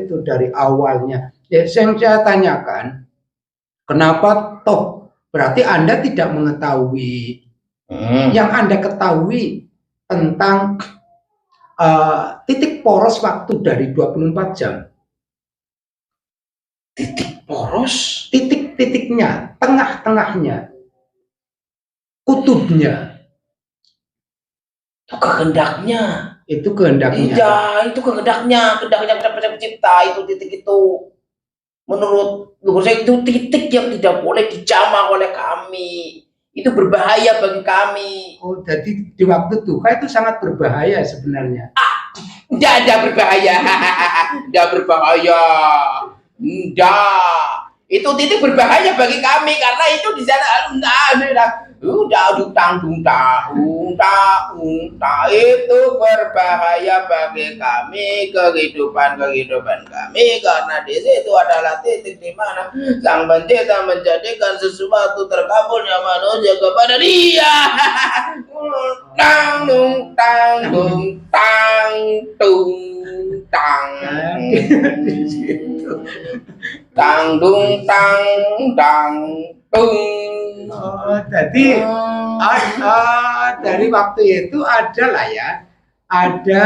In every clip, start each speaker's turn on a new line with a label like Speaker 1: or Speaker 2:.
Speaker 1: itu dari awalnya. Ya, yang saya tanyakan, kenapa toh? Berarti Anda tidak mengetahui. Yang Anda ketahui tentang titik poros waktu dari 24 jam.
Speaker 2: Titik poros?
Speaker 1: Titik-titiknya, tengah-tengahnya, kutubnya.
Speaker 2: Itu kehendaknya.
Speaker 1: Itu kehendaknya.
Speaker 2: Iya, itu kehendaknya pencipta itu titik itu. Menurut saya itu titik yang tidak boleh dijamah oleh kami. Itu berbahaya bagi kami.
Speaker 1: Oh, jadi di waktu duha itu sangat berbahaya sebenarnya.
Speaker 2: Tidak ada berbahaya. Tidak berbahaya. Tidak. Itu titik berbahaya bagi kami karena itu di sana udah itu berbahaya bagi kami, kehidupan kami, karena di situ adalah titik di mana Sang Pencipta menjadikan sesuatu terkabulnya manusia kepada Dia. Tang dung tang dung tang tung tang tang dung tang tang tung.
Speaker 1: Oh, jadi dari waktu itu ada lah ya, ada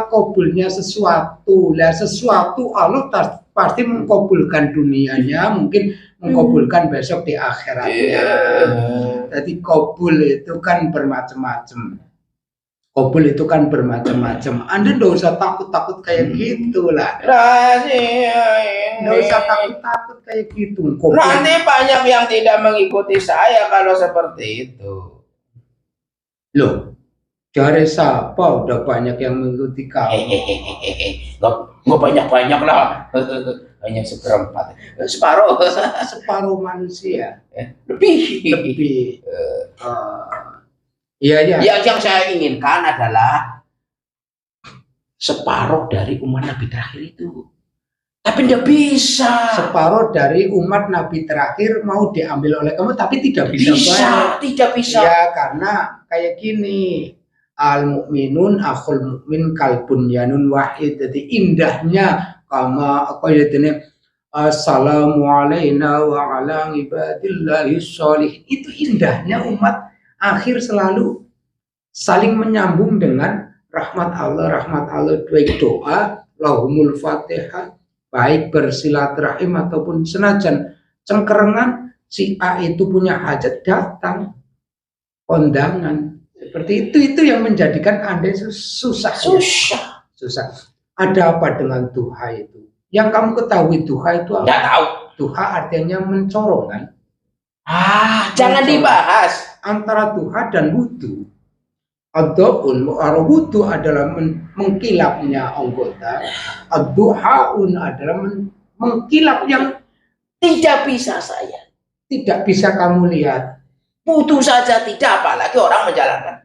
Speaker 1: kabulnya sesuatu. Lah sesuatu Allah pasti mengkabulkan dunianya, mungkin mengkabulkan besok di akhiratnya. Jadi kabul itu kan bermacam-macam. Kabul itu kan bermacam-macam. Anda nggak usah takut-takut kayak gitu lah. Nggak usah takut-takut kayak gitu. Kabul.
Speaker 2: Nanti banyak yang tidak mengikuti saya kalau seperti itu.
Speaker 1: Loh, dari siapa udah banyak yang mengikuti kamu?
Speaker 2: Nggak banyak-banyak lah. Hanya seperempat. Separuh.
Speaker 1: Separuh manusia.
Speaker 2: Lebih.
Speaker 1: Iya.
Speaker 2: Yang saya inginkan adalah separuh dari umat Nabi terakhir itu. Tapi tidak bisa.
Speaker 1: Separuh dari umat Nabi terakhir mau diambil oleh kamu, tapi tidak bisa.
Speaker 2: Tidak bisa.
Speaker 1: Ya, karena kayak gini. Al-mu'minun akhul mu'min kalbun yanun wahid. Jadi indahnya kama assalamu alaina wa ala ibadillahi sholih. Itu indahnya umat akhir selalu saling menyambung dengan rahmat Allah, baik doa, lahumul fatihah, baik bersilaturahim ataupun senajan cengkerengan si A itu punya hajat datang kondangan. Seperti itu yang menjadikan Anda susah. Ada apa dengan duha itu? Yang kamu ketahui duha itu apa?
Speaker 2: Tidak tahu.
Speaker 1: Duha artinya mencorong kan?
Speaker 2: Jangan dibahas.
Speaker 1: Antara duha dan wudu. Ad-du'un wudu adalah mengkilapnya anggota. Ad-duhaun adalah mengkilap yang
Speaker 2: tidak bisa saya.
Speaker 1: Tidak bisa kamu lihat.
Speaker 2: Putus saja tidak, apalagi orang menjalankan.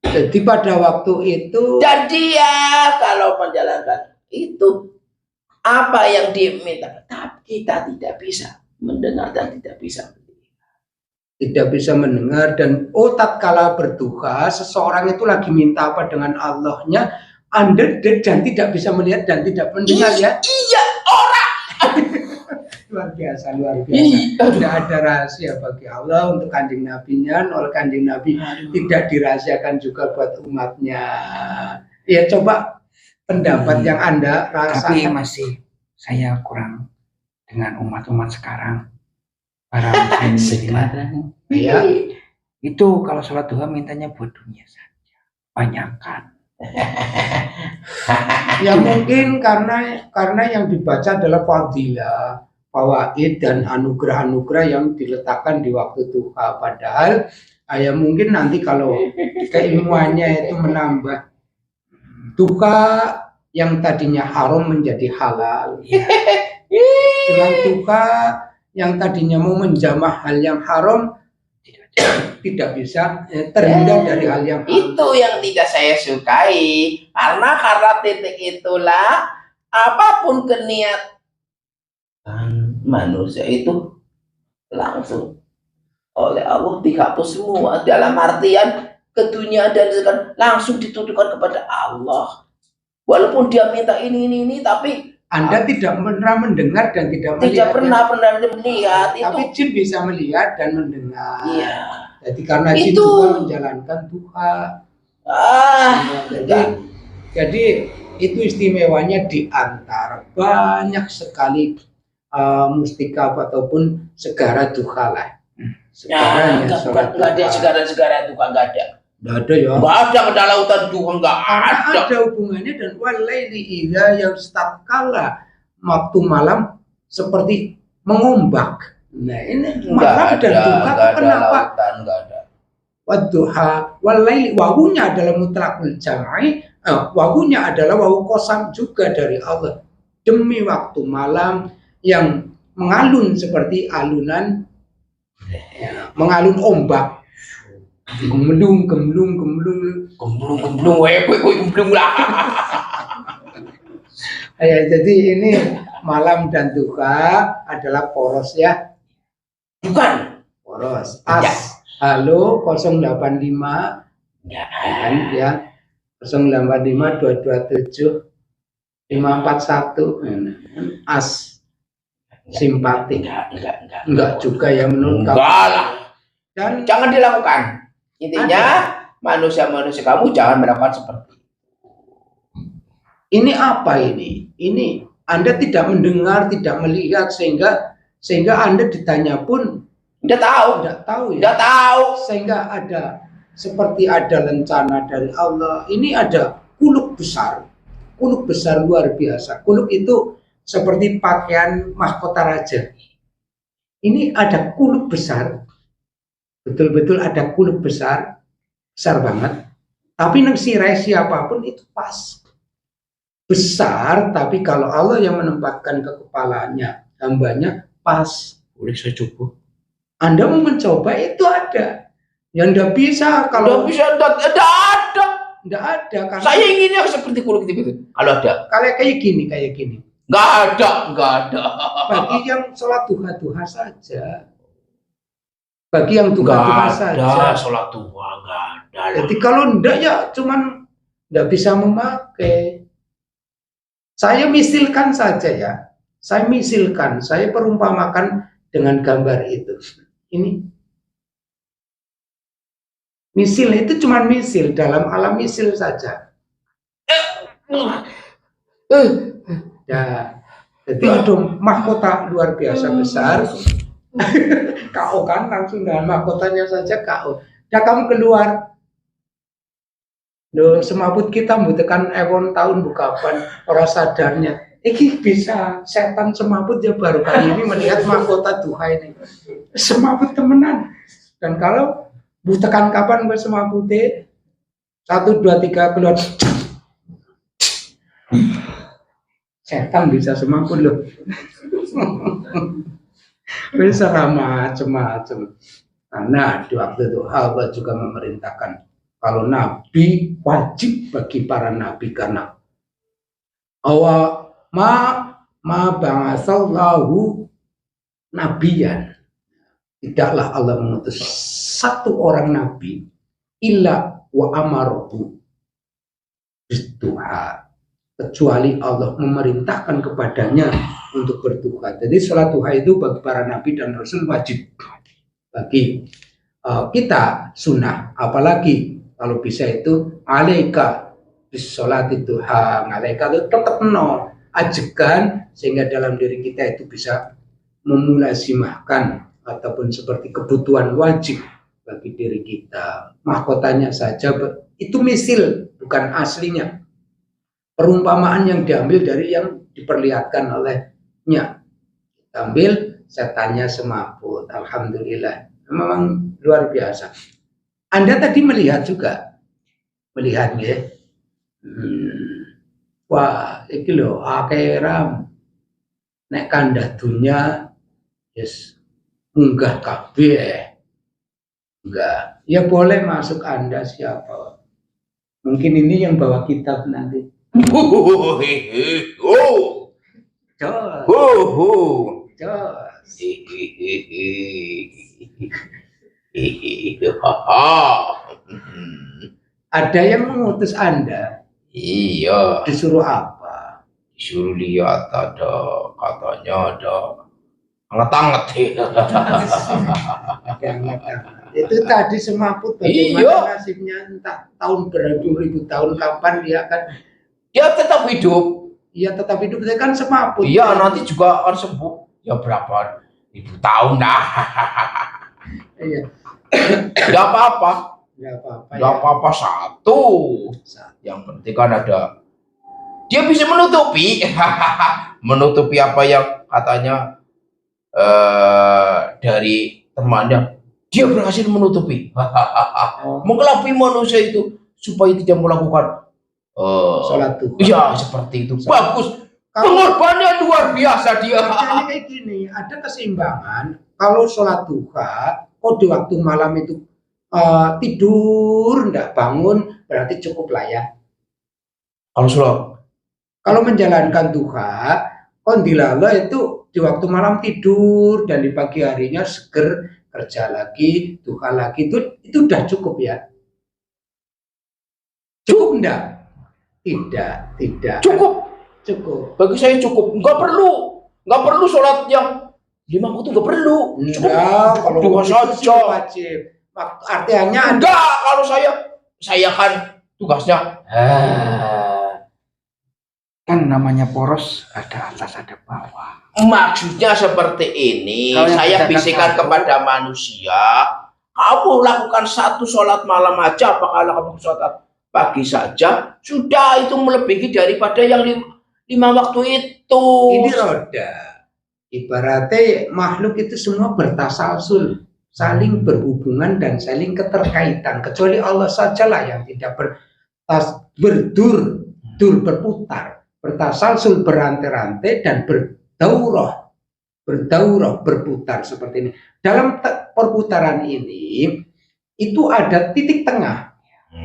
Speaker 1: Jadi pada waktu itu.
Speaker 2: Dan dia kalau menjalankan itu apa yang diminta, kita tidak bisa mendengar dan tidak bisa
Speaker 1: mendengar dan tatkala berduha seseorang itu lagi minta apa dengan Allahnya, Anda dan tidak bisa melihat dan tidak mendengar ya.
Speaker 2: Iya, orang
Speaker 1: luar biasa. Tidak ada rahasia bagi Allah untuk kanjeng Nabinya, oleh kanjeng Nabi tidak dirahasiakan juga buat umatnya. Ya coba pendapat yang Anda rasakan.
Speaker 3: Tapi masih saya kurang dengan umat-umat sekarang. Para sekarang
Speaker 1: ya
Speaker 3: itu kalau sholat duha mintanya buat dunia saja, banyakkan.
Speaker 1: Ya mungkin karena yang dibaca adalah fadilah, fawaid dan anugerah-anugerah yang diletakkan di waktu duha. Padahal ya mungkin nanti kalau keilmuannya itu menambah, duha yang tadinya haram menjadi halal. Dengan duha yang tadinya mau menjamah hal yang haram tidak bisa terhindar dari hal yang haram.
Speaker 2: Itu yang tidak saya sukai, karena titik itulah apapun keniatan manusia itu langsung oleh Allah dihapus semua, dalam artian ke dunia dan langsung ditujukan kepada Allah. Walaupun dia minta ini, tapi
Speaker 1: Anda tidak pernah mendengar dan tidak melihat.
Speaker 2: tidak pernah melihat itu.
Speaker 1: Tapi jin bisa melihat dan mendengar.
Speaker 2: Iya.
Speaker 1: Jadi karena jin
Speaker 2: Itu.
Speaker 1: juga menjalankan Tuhan. Jadi itu istimewanya di antara banyak sekali mustika ataupun segara duha lah. Segara yang
Speaker 2: nggak ada segara itu nggak ada.
Speaker 1: Nggak ada ya.
Speaker 2: Nggak ada ke lautan duha nggak ada.
Speaker 1: Ada hubungannya dan walaili idza yang tatkala waktu malam seperti mengombak. Nah ini malam dan duha kenapa?
Speaker 2: Nggak ada.
Speaker 1: Wadduha walaili wawunya adalah mutlaqul jam'i, wawunya adalah wawu qasam juga dari Allah. Demi waktu malam yang mengalun seperti alunan mengalun ombak. Gemblung
Speaker 2: lah.
Speaker 1: Ya, jadi ini malam dan duha adalah poros ya.
Speaker 2: Bukan.
Speaker 1: Poros. As. Halo 085 ya 085 227 541 as simpatik. Enggak juga ya menurut kamu.
Speaker 2: Enggak lah.
Speaker 1: Dan
Speaker 2: Jangan dilakukan. Intinya manusia-manusia kamu jangan melakukan seperti itu.
Speaker 1: ini apa ini? Ini Anda tidak mendengar, tidak melihat sehingga Anda ditanya pun
Speaker 2: Udah tahu.
Speaker 1: tidak tahu ya.
Speaker 2: Udah tahu.
Speaker 1: Sehingga ada seperti ada rencana dari Allah. Ini ada kuluk besar luar biasa. Kuluk itu seperti pakaian mahkota raja. Ini ada kuluk besar, betul-betul ada kuluk besar banget. Tapi nang sirai siapapun itu pas besar. Tapi kalau Allah yang menempatkan ke kepalanya hambanya pas. Boleh saya coba? Anda mau mencoba itu ada. Yang tidak bisa kalau
Speaker 2: Tidak ada.
Speaker 1: tidak ada karena
Speaker 2: Saya inginnya seperti kuluk itu. Kalau ada.
Speaker 1: kayak gini.
Speaker 2: Nggak ada.
Speaker 1: Bagi yang sholat duha saja. Bagi yang duha saja.
Speaker 2: Sholat duha nggak ada.
Speaker 1: Jadi kalau enggak ya cuman enggak bisa memakai. Saya misilkan saja ya. Saya perumpamakan dengan gambar itu. Ini misil itu cuma misil dalam alam misil saja. Ya, jadi ada mahkota luar biasa besar. KO kan langsung dengan mahkotanya saja KO. Ya kamu keluar. Loh, semaput kita membutuhkan ewon tahun bukapan orang sadarnya. Ini bisa setan semaput ya baru kali ini melihat mahkota duha ini. Semaput temenan. Dan kalau butekan kapan gue semaputnya 1, 2, 3 keluar. Setan bisa semaput loh. Bisa macam-macam. Karena di waktu itu Allah juga memerintahkan kalau nabi wajib bagi para nabi karena ma ba'atsallahu nabiyan. Tidaklah Allah mengutus satu orang nabi illa wa amaruhu berduha, kecuali Allah memerintahkan kepadanya untuk berduha. Jadi sholat duha itu bagi para nabi dan rasul wajib. Bagi kita sunnah, apalagi kalau bisa itu alaika bis sholat duha, alaika itu tetap ajekan sehingga dalam diri kita itu bisa memulazimahkan ataupun seperti kebutuhan wajib bagi diri kita. Mahkotanya saja itu misil, bukan aslinya. Perumpamaan yang diambil dari yang diperlihatkan olehnya. Ambil setannya semaput. Alhamdulillah. Memang luar biasa. Anda tadi melihat juga. Melihat ya. Wah, iki lho akhiram. Nek kandah dunya yes munggah kabeh. Enggak. Ya boleh masuk Anda siapa. Mungkin ini yang bawa kitab nanti. Ada yang mengutus Anda
Speaker 2: Iya,
Speaker 1: Disuruh apa?
Speaker 2: disuruh lihat ada katanya ada anget-anget.
Speaker 1: Itu tadi semaput
Speaker 2: Iya.
Speaker 1: bagaimana nasibnya, entah tahun beribu-ribu tahun kapan dia akan,
Speaker 2: Dia tetap hidup.
Speaker 1: ya tetap hidup, dia kan semaput.
Speaker 2: Iya, nanti juga akan sembuh. Ya berapa ribu tahun dah.
Speaker 1: Iya,
Speaker 2: Nggak apa-apa.
Speaker 1: nggak apa-apa
Speaker 2: Nggak
Speaker 1: ya.
Speaker 2: apa-apa satu. Yang penting kan ada. Dia bisa menutupi. Menutupi apa yang katanya dari temannya. Dia berhasil menutupi. Mengelabui manusia itu supaya tidak melakukan
Speaker 1: Sholat duha.
Speaker 2: iya seperti itu. Bagus.
Speaker 1: Kalau
Speaker 2: Pengorbanannya luar biasa dia.
Speaker 1: jadi kayak gini, ada keseimbangan. Kalau sholat duha, di waktu malam itu tidur, nggak bangun, berarti cukup lah ya.
Speaker 2: Kalau sholat,
Speaker 1: Kalau menjalankan duha, kondilala itu di waktu malam tidur dan di pagi harinya seger kerja lagi, duha lagi, itu udah cukup ya. Cukup enggak? Tidak.
Speaker 2: cukup.
Speaker 1: Cukup.
Speaker 2: Bagi saya cukup. Nggak perlu sholat yang 5 waktu nggak perlu. Cukup.
Speaker 1: Enggak, kalau
Speaker 2: Duha
Speaker 1: itu sih
Speaker 2: saja.
Speaker 1: wajib. Artinya
Speaker 2: Enggak, kalau saya kan tugasnya.
Speaker 3: Kan namanya poros ada atas ada bawah.
Speaker 2: Maksudnya seperti ini.
Speaker 3: Kalau yang
Speaker 2: Saya
Speaker 3: kerjakan
Speaker 2: bisikan
Speaker 3: satu.
Speaker 2: kepada manusia. Kamu lakukan satu sholat malam aja. Apakah kamu sholat pagi saja? Sudah itu melebihi daripada yang 5 waktu itu.
Speaker 1: ini roda. Ibaratnya makhluk itu semua bertasalsul, saling berhubungan dan saling keterkaitan. Kecuali Allah sajalah yang tidak berputar, bertasalsul, berantai-rantai dan berdaurah, berputar seperti ini. Dalam perputaran ini itu ada titik tengah.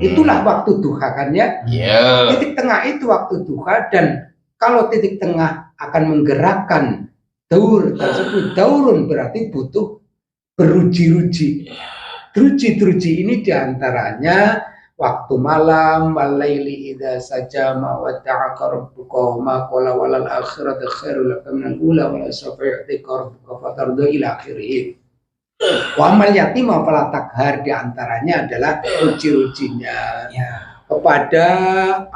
Speaker 1: Itulah waktu duha kan ya. Titik tengah itu waktu duha, dan kalau titik tengah akan menggerakkan daur tersebut, daurun berarti butuh beruji-ruji. Ruji-ruji ini diantaranya waktu malam, walaili idza sajama wa ta'aka rabbuka ma qala walal akhiratu khairul laka minal ula wa la sawfa yu'tika rabbuka fatarda ila akhirih. Wa amal yatim wa fala takhar, diantaranya adalah ruji-rujinya. Kepada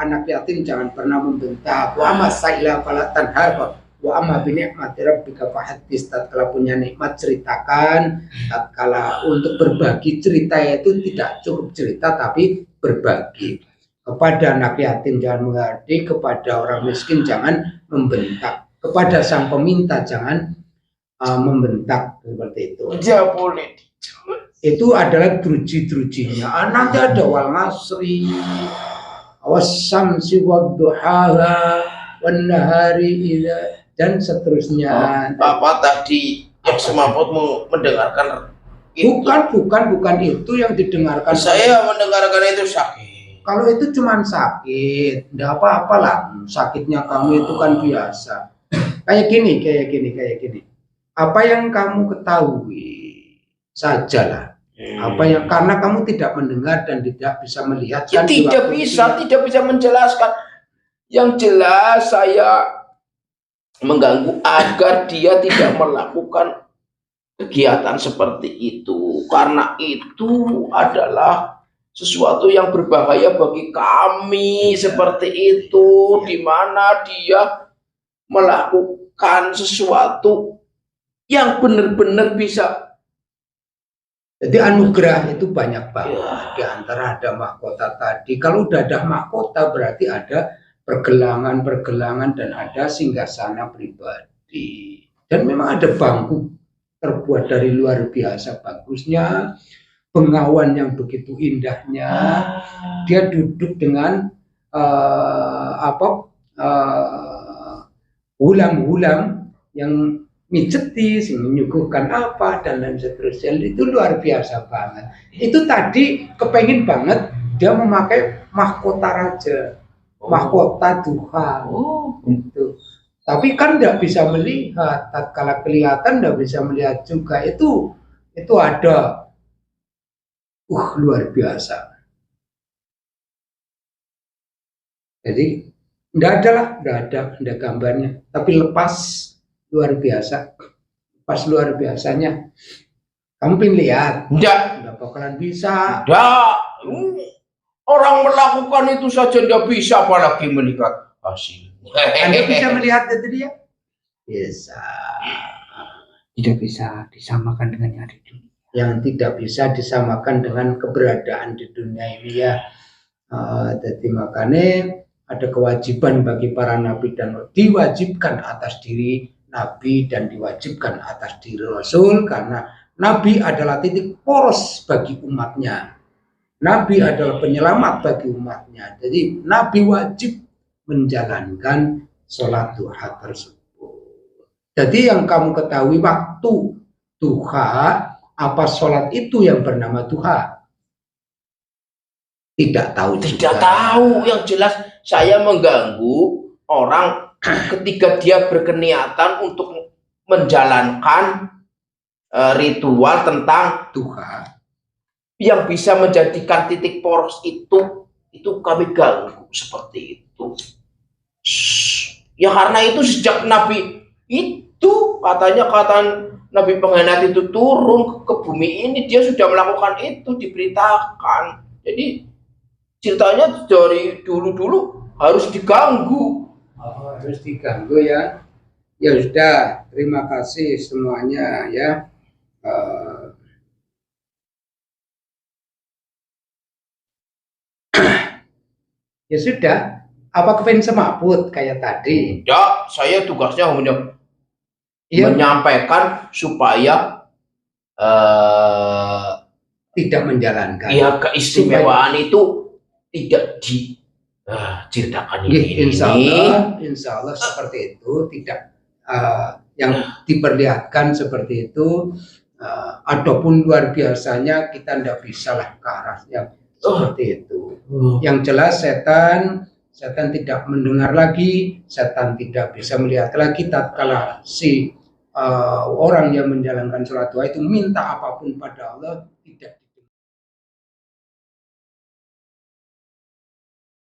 Speaker 1: anak yatim jangan pernah membentak. Wa amma sa'ila fala tanhar wa amma bi ni'mati rabbika fahaddits. Tatkala punya nikmat ceritakan, tatkala untuk berbagi cerita itu tidak cukup cerita tapi berbagi. Kepada anak yatim jangan menghardik, kepada orang miskin jangan membentak, kepada sang peminta jangan membentak, seperti itu.
Speaker 2: Dia boleh.
Speaker 1: Itu adalah druji-drujinya. Nanti ada wal masri, wasyamsi wadduhaha, wan nahari idza, dan seterusnya.
Speaker 2: Bapak tadi yang semaput mendengarkan itu.
Speaker 1: Bukan itu yang didengarkan.
Speaker 2: Saya mendengarkan itu sakit.
Speaker 1: Kalau itu cuma sakit, enggak apa-apa lah. Sakitnya kamu itu kan biasa. Kayak gini. Apa yang kamu ketahui sajalah. Apa yang, karena kamu tidak mendengar dan tidak bisa melihat kan,
Speaker 2: tidak bisa menjelaskan. Yang jelas saya mengganggu agar dia tidak melakukan kegiatan seperti itu, karena itu adalah sesuatu yang berbahaya bagi kami. Seperti itu, di mana dia melakukan sesuatu yang benar-benar bisa.
Speaker 1: Jadi anugerah itu banyak banget. Di antara ada mahkota tadi. Kalau udah ada mahkota berarti ada pergelangan dan ada singgasana pribadi. Dan memang ada bangku terbuat dari luar biasa bagusnya, bengawan yang begitu indahnya. Dia duduk dengan hulam-hulam yang mijeti, menyuguhkan apa dan lain seterusnya. Itu luar biasa banget. Itu tadi kepengin banget dia memakai mahkota raja, mahkota duha. Itu. Tapi kan tidak bisa melihat. Tatkala kelihatan tidak bisa melihat juga. Itu ada. Luar biasa. Jadi enggak ada gambarnya, tapi lepas luar biasa. Pas luar biasanya. Kamu pengen lihat?
Speaker 2: Enggak.
Speaker 1: Enggak bakalan bisa.
Speaker 2: Enggak. Orang melakukan itu saja enggak bisa, apalagi melihat hasil.
Speaker 1: Anda bisa melihat itu dia? Bisa.
Speaker 3: Tidak bisa disamakan dengan yang ada di dunia.
Speaker 1: Yang tidak bisa disamakan dengan keberadaan di dunia ini ya. Jadi makanya ada kewajiban bagi para nabi dan diwajibkan atas diri nabi dan diwajibkan atas diri rasul, karena nabi adalah titik poros bagi umatnya. Nabi adalah penyelamat bagi umatnya. Jadi nabi wajib menjalankan sholat duha tersebut. Jadi yang kamu ketahui waktu duha, apa sholat itu yang bernama duha? Tidak tahu.
Speaker 2: Tidak tahu. Yang jelas saya mengganggu orang ketika dia berkeniatan untuk menjalankan ritual tentang
Speaker 1: duha
Speaker 2: yang bisa menjadikan titik poros itu kami ganggu seperti itu. Ya karena itu sejak Nabi itu katanya Nabi pengkhianat itu turun ke bumi ini, dia sudah melakukan itu, diberitakan. Jadi ceritanya dari dulu harus diganggu.
Speaker 1: Harus diganggu ya. Ya sudah, terima kasih semuanya ya. Ya sudah, apa kepengen semaput kayak tadi?
Speaker 2: Ya, saya tugasnya hanya menyampaikan supaya
Speaker 1: tidak menjalankan.
Speaker 2: Ya keistimewaan itu tidak diceritakan ini.
Speaker 1: Insya Allah seperti itu, tidak yang diperlihatkan seperti itu. Adapun luar biasanya kita tidak bisa lah ke arah yang seperti itu. Yang jelas setan tidak mendengar lagi, setan tidak bisa melihat lagi tatkala si orang yang menjalankan sholat duha itu minta apapun pada Allah tidak